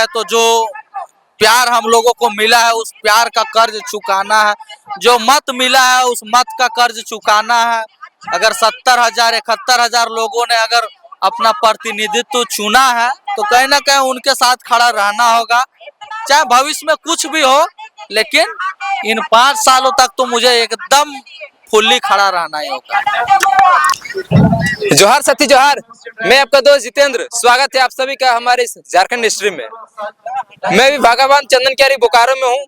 है तो जो प्यार हम लोगों को मिला है उस प्यार का कर्ज चुकाना है, जो मत मिला है उस मत का कर्ज चुकाना है। अगर 70,000 71,000 लोगों ने अगर अपना प्रतिनिधित्व चुना है तो कहीं ना कहीं उनके साथ खड़ा रहना होगा, चाहे भविष्य में कुछ भी हो, लेकिन इन 5 सालों तक तो मुझे एकदम फुल्ली खड़ा रहना ही होगा। जोहार साथी जोहार, मैं आपका दोस्त जितेंद्र। स्वागत है आप सभी का हमारे इस झारखंड स्ट्रीम में। मैं भी भागावान चंदन क्यारी बोकारो में हूँ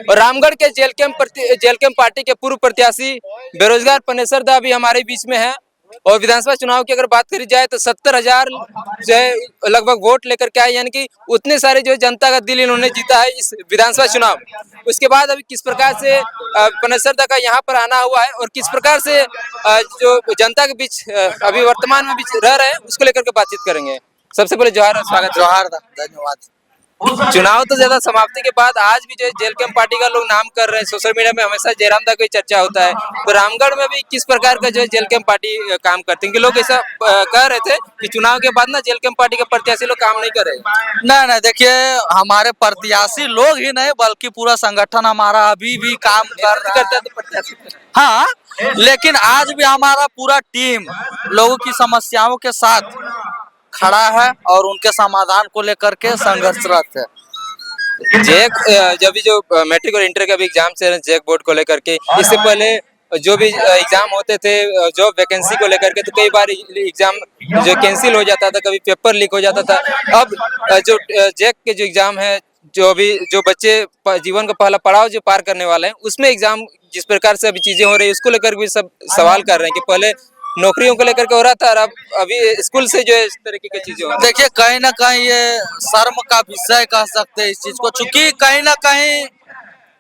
और रामगढ़ के जेल कैंप पार्टी के पूर्व प्रत्याशी बेरोजगार पनेसर दा भी हमारे बीच में है। और विधानसभा चुनाव की अगर बात करी जाए तो 70,000 जो है लगभग वोट लेकर के आए, यानी कि उतने सारे जो जनता का दिल इन्होंने जीता है इस विधानसभा चुनाव। उसके बाद अभी किस प्रकार से पनेसर दा का यहाँ पर आना हुआ है और किस प्रकार से जो जनता के बीच अभी वर्तमान में भी रह रहे हैं उसको लेकर के बातचीत करेंगे। सबसे पहले जोहार, स्वागत। जोहार, धन्यवाद। चुनाव तो ज्यादा समाप्ति के बाद आज भी जो जेल कैंप पार्टी का लोग नाम कर रहे हैं, सोशल मीडिया में हमेशा जयराम दा की चर्चा होता है। तो रामगढ़ में भी किस प्रकार का जो है जेल कैंप पार्टी काम करते हैं कि लोग ऐसा कह रहे थे कि चुनाव के बाद ना जेल कैंप पार्टी के प्रत्याशी लोग काम नहीं कर रहे? नहीं, देखिए हमारे प्रत्याशी लोग ही नहीं बल्कि पूरा संगठन हमारा अभी भी काम कर रहा करता है है। तो प्रत्याशी हाँ, लेकिन आज भी हमारा पूरा टीम लोगों की समस्याओं के साथ खड़ा है और उनके समाधान को लेकर के संघर्षरत है। जैक जब भी जो मैट्रिक और इंटर का भी एग्जाम से जैक बोर्ड को लेकर के, इससे पहले जो भी एग्जाम होते थे जॉब वैकेंसी को लेकर के, तो कई बार एग्जाम जो कैंसिल हो जाता था, कभी पेपर लीक हो जाता था। अब जो जैक के जो एग्जाम है, जो बच्चे जीवन का पहला पड़ाव जो पार करने वाले हैं, उसमें एग्जाम जिस प्रकार से अभी चीजें हो रही है उसको लेकर भी सब सवाल कर रहे हैं कि पहले नौकरियों को लेकर के हो रहा था और अब अभी स्कूल से जो है इस तरीके की चीजें हो रही है। देखिए कहीं ना कहीं ये शर्म का विषय कह सकते हैं इस चीज को, चूंकि कहीं ना कहीं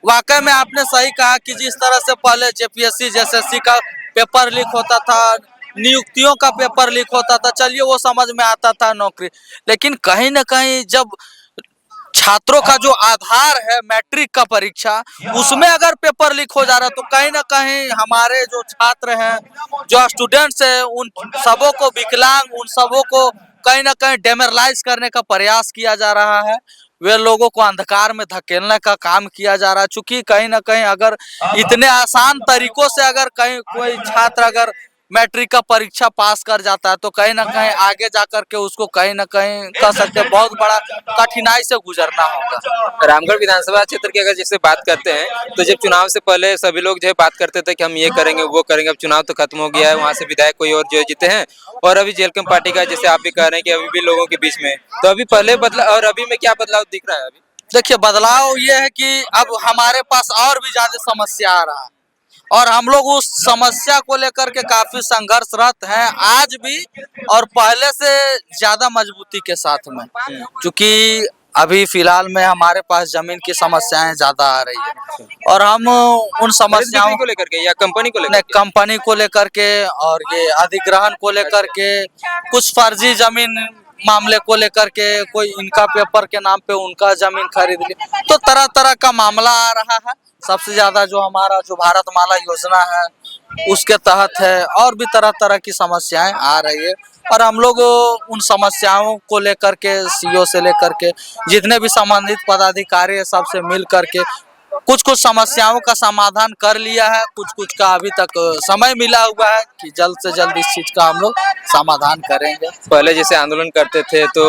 वाकई में आपने सही कहा कि जिस तरह से पहले जेपीएससी जेएसएससी का पेपर लीक होता था, नियुक्तियों का पेपर लीक होता था, चलिए वो समझ में आता था नौकरी, लेकिन कहीं ना कहीं जब छात्रों का जो आधार है मैट्रिक का परीक्षा, उसमें अगर पेपर लीक हो जा रहा है तो कहीं ना कहीं हमारे जो छात्र हैं, जो स्टूडेंट्स हैं, उन सबों को विकलांग, उन सबों को कहीं ना कहीं डेमोरलाइज करने का प्रयास किया जा रहा है। वे लोगों को अंधकार में धकेलने का काम किया जा रहा है, चूंकि कहीं ना कहीं अगर इतने आसान तरीकों से अगर कहीं कोई छात्र अगर मैट्रिक का परीक्षा पास कर जाता है तो कहीं ना कहीं आगे जाकर के उसको कहीं ना कहीं कह सकते हैं बहुत बड़ा कठिनाई से गुजरना होगा। रामगढ़ विधानसभा क्षेत्र की अगर जैसे बात करते हैं, तो जब चुनाव से पहले सभी लोग जो है बात करते थे कि हम ये करेंगे वो करेंगे, अब चुनाव तो खत्म हो गया है, वहाँ से विधायक कोई और जो है जीते हैं और अभी जेल कैंप पार्टी का जैसे आप भी कह रहे हैं कि अभी भी लोगों के बीच में, तो अभी पहले बदलाव और अभी में क्या बदलाव दिख रहा है? अभी देखिए बदलाव ये है कि अब हमारे पास और भी ज्यादा समस्या आ रहा है और हम लोग उस समस्या को लेकर के काफी संघर्षरत हैं आज भी, और पहले से ज्यादा मजबूती के साथ में, क्योंकि अभी फिलहाल में हमारे पास जमीन की समस्याएं ज्यादा आ रही है और हम उन समस्याओं को लेकर के या कंपनी को लेकर ने कंपनी को लेकर के और ये अधिग्रहण को लेकर के, कुछ फर्जी जमीन मामले को लेकर के, कोई इनका पेपर के नाम पे उनका जमीन खरीद ली, तो तरह तरह का मामला आ रहा है। सबसे ज्यादा जो हमारा जो भारतमाला योजना है उसके तहत है, और भी तरह तरह की समस्याएं आ रही है और हम लोग उन समस्याओं को लेकर के सीओ से लेकर के जितने भी संबंधित पदाधिकारी है सबसे मिल करके कुछ कुछ समस्याओं का समाधान कर लिया है, कुछ कुछ का अभी तक समय मिला हुआ है कि जल्द से जल्द इस चीज का हम लोग समाधान करेंगे। पहले जैसे आंदोलन करते थे तो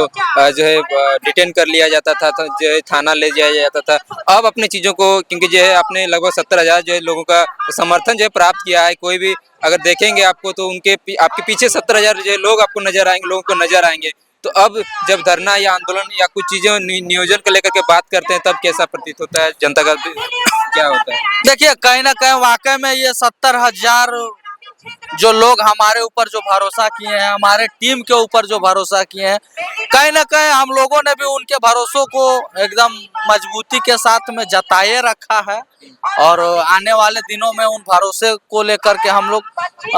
जो है डिटेन कर लिया जाता था, तो जो है थाना ले जाया जाता था। अब अपनी चीज़ों को, क्योंकि जो है आपने लगभग 70,000 जो है लोगों का समर्थन जो है प्राप्त किया है, कोई भी अगर देखेंगे आपको तो आपके पीछे 70,000 जो है लोग आपको नजर आएंगे, लोगों को नजर आएंगे। तो अब जब धरना या आंदोलन या कुछ चीज़ों नियोजन को लेकर के बात करते हैं तब कैसा प्रतीत होता है, जनता का क्या होता है? देखिए कहीं ना कहीं वाकई में ये 70,000 जो लोग हमारे ऊपर जो भरोसा किए हैं, हमारे टीम के ऊपर जो भरोसा किए हैं, कहीं ना कहीं हम लोगों ने भी उनके भरोसों को एकदम मजबूती के साथ में जताए रखा है और आने वाले दिनों में उन भरोसे को लेकर के हम लोग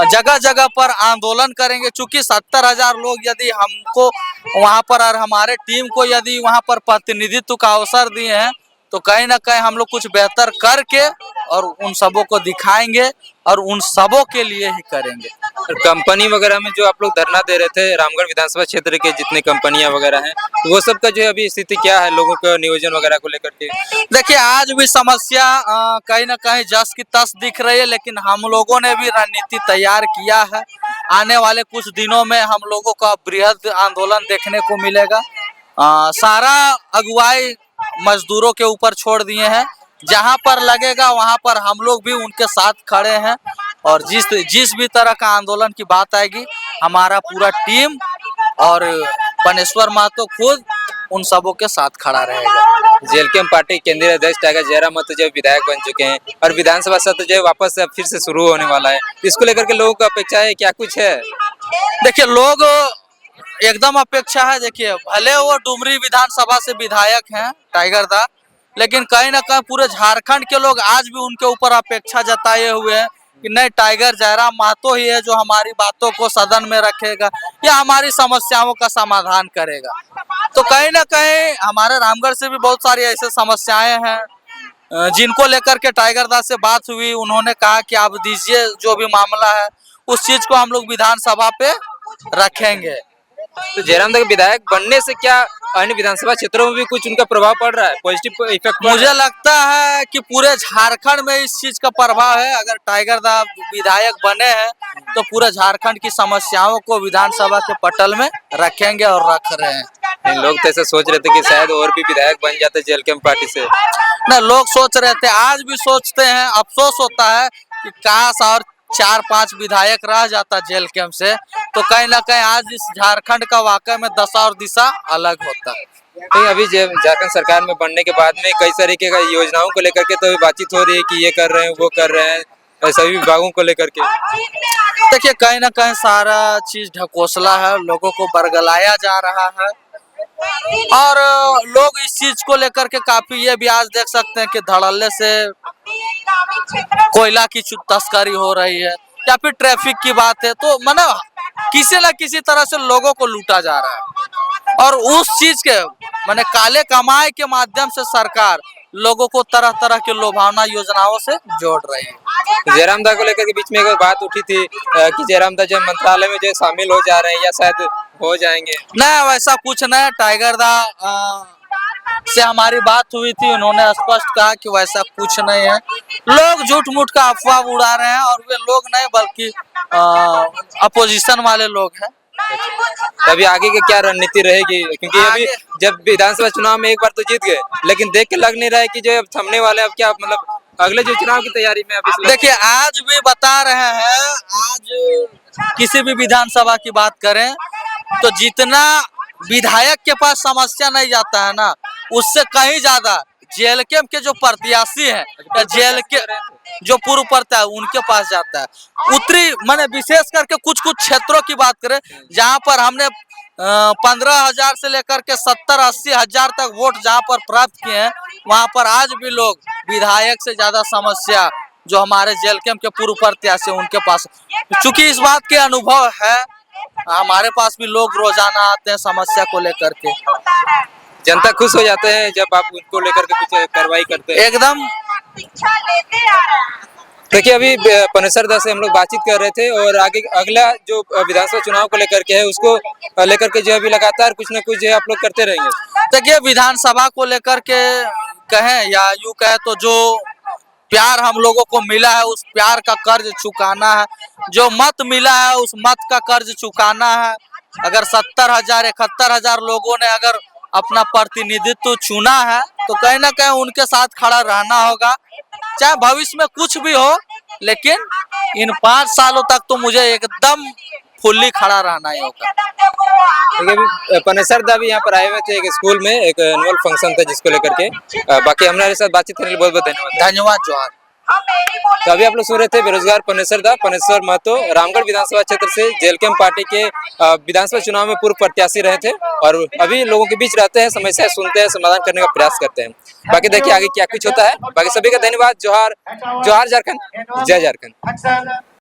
जगह जगह पर आंदोलन करेंगे, चूंकि 70,000 लोग यदि हमको वहां पर और हमारे टीम को यदि वहां पर प्रतिनिधित्व का अवसर दिए हैं तो कहीं ना कहीं हम लोग कुछ बेहतर करके और उन सबों को दिखाएंगे और उन सबों के लिए ही करेंगे। और कंपनी वगैरह में जो आप लोग धरना दे रहे थे रामगढ़ विधानसभा क्षेत्र के जितनी कंपनियां वगैरह हैं, तो वो सब का जो है अभी स्थिति क्या है लोगों का नियोजन वगैरह को लेकर के? देखिए आज भी समस्या कहीं ना कहीं जस की तस दिख रही है, लेकिन हम लोगों ने भी रणनीति तैयार किया है। आने वाले कुछ दिनों में हम लोगों का बृहद आंदोलन देखने को मिलेगा। सारा अगुवाई मजदूरों के ऊपर छोड़ दिए हैं, जहां पर लगेगा वहां पर हम लोग भी उनके साथ खड़े हैं और जिस भी तरह का आंदोलन की बात आएगी हमारा पूरा टीम और पनेश्वर महतो खुद उन सबों के साथ खड़ा रहेगा। जेएलकेएम पार्टी केंद्रीय अध्यक्ष टाइगर जयराम महतो जो विधायक बन चुके हैं और विधानसभा सत्र जो है वापस से फिर से शुरू होने वाला है, इसको लेकर के लोगों की अपेक्षा है, क्या कुछ है? देखिए लोग एकदम अपेक्षा है। देखिए भले वो डुमरी विधानसभा से विधायक हैं टाइगर दा, लेकिन कहीं ना कहीं पूरे झारखंड के लोग आज भी उनके ऊपर अपेक्षा जताए हुए हैं कि नहीं, टाइगर जयराम महतो ही है जो हमारी बातों को सदन में रखेगा या हमारी समस्याओं का समाधान करेगा। तो कहीं ना कहीं हमारे रामगढ़ से भी बहुत सारी ऐसे समस्याएं हैं जिनको लेकर के टाइगर दा से बात हुई। उन्होंने कहा कि आप दीजिए जो भी मामला है उस चीज को हम लोग विधानसभा पे रखेंगे। तो जयराम दा के विधायक बनने से क्या अन्य विधानसभा क्षेत्रों में भी कुछ उनका प्रभाव पड़ रहा है, पॉजिटिव इफेक्ट? मुझे लगता है कि पूरे झारखंड में इस चीज का प्रभाव है। अगर टाइगर दा विधायक बने हैं तो पूरे झारखंड की समस्याओं को विधानसभा के पटल में रखेंगे और रख रहे हैं। लोग तो ऐसा सोच रहे थे कि शायद और भी विधायक बन जाते जेएलकेएम पार्टी से। ना, लोग सोच रहे थे, आज भी सोचते हैं। अफसोस होता है कि काश और 4-5 विधायक रह जाता जेएलकेएम से, तो कहीं ना कहीं आज इस झारखंड का वाकई में दशा और दिशा अलग होता। तो अभी झारखंड सरकार में बनने के बाद में कई तरीके का योजनाओं को लेकर के तो बातचीत हो रही है कि ये कर रहे हैं वो कर रहे हैं सभी विभागों को लेकर के। देखिए कहीं ना कहीं सारा चीज ढकोसला है, लोगों को बरगलाया जा रहा है और लोग इस चीज को लेकर के काफी, ये भी आज देख सकते हैं कि धड़ल्ले से कोयला की तस्करी हो रही है या फिर ट्रैफिक की बात है, तो मतलब किसी न किसी तरह से लोगों को लूटा जा रहा है और उस चीज के माने काले कमाई के माध्यम से सरकार लोगों को तरह तरह के लुभावना योजनाओं से जोड़ रही है। जयराम दा को लेकर के बीच में एक बात उठी थी कि जयराम दा जो मंत्रालय में जो शामिल हो जा रहे हैं या शायद हो जाएंगे। नहीं, वैसा कुछ नहीं। टाइगर दा से हमारी बात हुई थी, उन्होंने स्पष्ट कहा कि वैसा कुछ नहीं है। लोग झूठ मूठ का अफवाह उड़ा रहे हैं और वे लोग नहीं बल्कि अपोजिशन वाले लोग हैं। तभी आगे की क्या रणनीति रहेगी, क्योंकि अभी जब विधानसभा चुनाव में एक बार तो जीत गए लेकिन देख के लग नहीं रहा है कि जो अब थमने वाले, अब क्या मतलब अगले जो चुनाव की तैयारी में अभी देखिए आज भी बता रहे हैं, आज किसी भी विधानसभा की बात करें तो जितना विधायक के पास समस्या नहीं जाता है ना, उससे कहीं ज्यादा जेएलकेएम के जो प्रत्याशी हैं या जेएलकेएम जो पूर्व प्रत्याशी उनके पास जाता है। उत्तरी माने विशेष करके कुछ कुछ क्षेत्रों की बात करें जहां पर हमने 15,000 से लेकर के 70-80 हजार तक वोट जहां पर प्राप्त किए हैं, वहां पर आज भी लोग विधायक से ज्यादा समस्या जो हमारे जेएलकेएम के पूर्व प्रत्याशी उनके पास, चूंकि इस बात के अनुभव है, हमारे पास भी लोग रोजाना आते हैं समस्या को लेकर के। जनता खुश हो जाते हैं जब आप उनको लेकर के कुछ कार्रवाई करते हैं? एकदम। देखिए अभी पनेश्वर दा से हम लोग बातचीत कर रहे थे और आगे अगला जो विधानसभा चुनाव को लेकर के है उसको लेकर के जो अभी लगातार कुछ न कुछ जो है आप लोग करते रहेंगे। देखिए विधानसभा को लेकर के कहें या यूं कहें तो जो प्यार हम लोगों को मिला है उस प्यार का कर्ज चुकाना है, जो मत मिला है उस मत का कर्ज चुकाना है। अगर 70,000 71,000 लोगों ने अगर अपना प्रतिनिधित्व चुना है तो कहीं ना कहीं उनके साथ खड़ा रहना होगा, चाहे भविष्य में कुछ भी हो, लेकिन इन 5 सालों तक तो मुझे एकदम फुल्ली खड़ा रहना ही होगा। पनेश्वर दा भी यहाँ पर आए हुए थे एक स्कूल में, एक एनुअल फंक्शन था जिसको लेकर के। बाकी हमारे साथ बातचीत करने के लिए बहुत बहुत धन्यवाद। धन्यवाद, जोहार। तो अभी आप लोग सुन रहे थे बेरोजगार पनेश्वर दा, पनेश्वर महतो रामगढ़ विधानसभा क्षेत्र से जेएलकेएम पार्टी के विधानसभा चुनाव में पूर्व प्रत्याशी रहे थे और अभी लोगों के बीच रहते हैं, समस्या सुनते हैं, समाधान करने का प्रयास करते हैं। बाकी देखिए आगे क्या कुछ होता है। बाकी सभी का धन्यवाद। जोहार, जोहार झारखंड, जय झारखंड।